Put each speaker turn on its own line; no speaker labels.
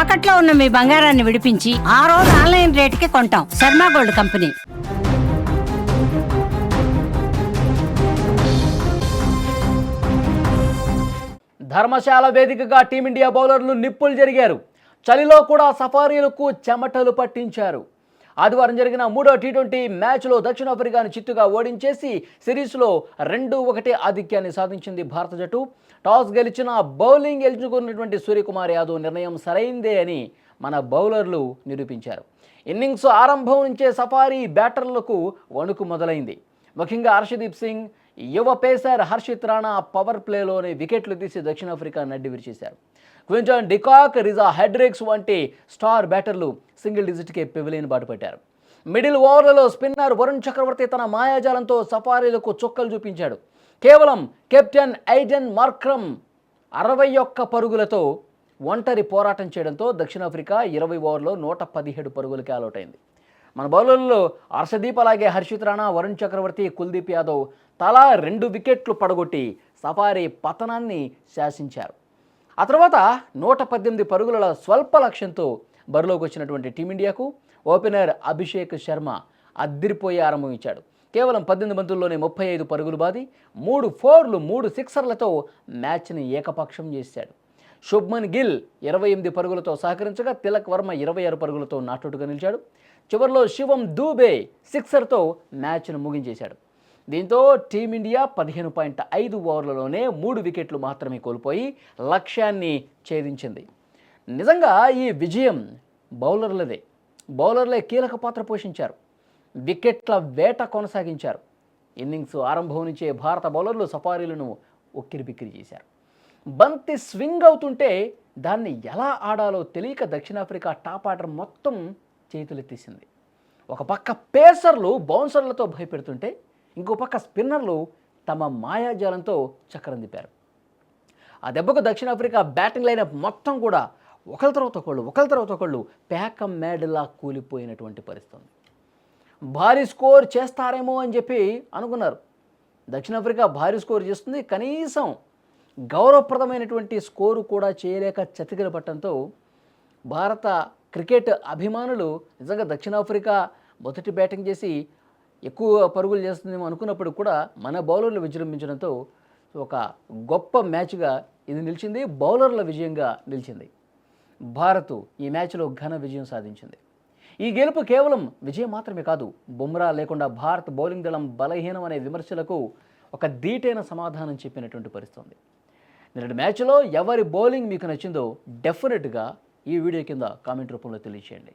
తాకట్లో ఉన్న మీ బంగారాన్ని విడిపించి ఆ రోజు ఆన్లైన్ రేటుకి కొంటాం. Sharma gold company.
ధర్మశాల వేదికగా టీమిండియా బౌలర్లు నిప్పులు జరిగారు. చలిలో కూడా సఫారీలకు చెమటలు పట్టించారు. ఆదివారం జరిగిన 3వ టీ20 మ్యాచ్లో దక్షిణాఫ్రికాను చిత్తుగా ఓడించేసి సిరీస్లో 2-1 ఆధిక్యాన్ని సాధించింది భారత జట్టు. టాస్ గెలిచిన బౌలింగ్ ఎంచుకున్నటువంటి సూర్యకుమార్ యాదవ్ నిర్ణయం సరైందే అని మన బౌలర్లు నిరూపించారు. ఇన్నింగ్స్ ఆరంభం నుంచే సఫారీ బ్యాటర్లకు వణుకు మొదలైంది. ముఖ్యంగా హర్షదీప్ సింగ్, యువ పేసర్ హర్షిత్ రాణా పవర్ ప్లేలోనే వికెట్లు తీసి దక్షిణాఫ్రికా నడ్డి విరిచేశారు. క్వింటన్ డికాక్, రిజా హెడ్రిక్స్ వంటి స్టార్ బ్యాటర్లు సింగిల్ డిజిట్కే పెవిలియన్ బాటుపట్టారు. మిడిల్ ఓవర్లలో స్పిన్నర్ వరుణ్ చక్రవర్తి తన మాయాజాలంతో సఫారీలకు చుక్కలు చూపించాడు. కేవలం కెప్టెన్ ఐడెన్ మార్క్రమ్ 61 పరుగులతో ఒంటరి పోరాటం చేయడంతో దక్షిణాఫ్రికా 20 ఓవర్లో 117 పరుగులకి ఆలౌట్ అయింది. మన బౌలర్లలో హర్షదీప్, అలాగే హర్షిత్ రాణా, వరుణ్ చక్రవర్తి, కుల్దీప్ యాదవ్ తలా 2 వికెట్లు పడగొట్టి సఫారీ పతనాన్ని శాసించారు. ఆ తర్వాత 118 పరుగుల స్వల్ప లక్ష్యంతో బరిలోకి వచ్చినటువంటి టీమిండియాకు ఓపెనర్ అభిషేక్ శర్మ అద్దిరిపోయే ఆరంభం ఇచ్చాడు. కేవలం 18 బంతుల్లోనే 35 పరుగులు బాది 3 ఫోర్లు 3 సిక్సర్లతో మ్యాచ్ని ఏకపక్షం చేశాడు. శుభ్మన్ గిల్ 28 పరుగులతో సహకరించగా తిలక్ వర్మ 26 పరుగులతో నాటౌట్గా నిలిచాడు. చివరిలో శివం దూబే సిక్సర్తో మ్యాచ్ను ముగించేశాడు. దీంతో టీమిండియా 15.5 ఓవర్లలోనే 3 వికెట్లు మాత్రమే కోల్పోయి లక్ష్యాన్ని ఛేదించింది. నిజంగా ఈ విజయం బౌలర్లదే. బౌలర్లే కీలక పాత్ర పోషించారు. వికెట్ల వేట కొనసాగించారు. ఇన్నింగ్స్ ఆరంభం నుంచే భారత బౌలర్లు సఫారీలను ఉక్కిరిబిక్కిరి చేశారు. బంతి స్వింగ్ అవుతుంటే దాన్ని ఎలా ఆడాలో తెలియక దక్షిణాఫ్రికా టాప్ ఆర్డర్ మొత్తం చేతులెత్తేసింది. ఒక పక్క పేసర్లు బౌన్సర్లతో భయపెడుతుంటే ఇంకో పక్క స్పిన్నర్లు తమ మాయాజాలంతో చక్రం తిప్పారు. ఆ దెబ్బకు దక్షిణాఫ్రికా బ్యాటింగ్ లైనప్ మొత్తం కూడా ఒకరి తర్వాత ఒకళ్ళు ప్యాకం మేడలా కూలిపోయినటువంటి పరిస్థితి. భారీ స్కోర్ చేస్తారేమో అని చెప్పి అనుకున్నారు. దక్షిణాఫ్రికా భారీ స్కోర్ చేస్తుంది, కనీసం గౌరవప్రదమైనటువంటి స్కోరు కూడా చేయలేక చతికిలపట్టడంతో భారత క్రికెట్ అభిమానులు నిజంగా దక్షిణాఫ్రికా మొదటి బ్యాటింగ్ చేసి ఎక్కువ పరుగులు చేస్తుందేమో అనుకున్నప్పుడు కూడా మన బౌలర్లు విజృంభించడంతో ఒక గొప్ప మ్యాచ్గా ఇది నిలిచింది. బౌలర్ల విజయంగా నిలిచింది. భారత్ ఈ మ్యాచ్లో ఘన విజయం సాధించింది. ఈ గెలుపు కేవలం విజయం మాత్రమే కాదు, బుమ్రా లేకుండా భారత్ బౌలింగ్ దళం బలహీనం అనే విమర్శలకు ఒక ధీటైన సమాధానం చెప్పినటువంటి పరిస్థితి. నిన్నటి మ్యాచ్లో ఎవరి బౌలింగ్ మీకు నచ్చిందో డెఫినెట్గా ఈ వీడియో కింద కామెంట్ రూపంలో తెలియజేయండి.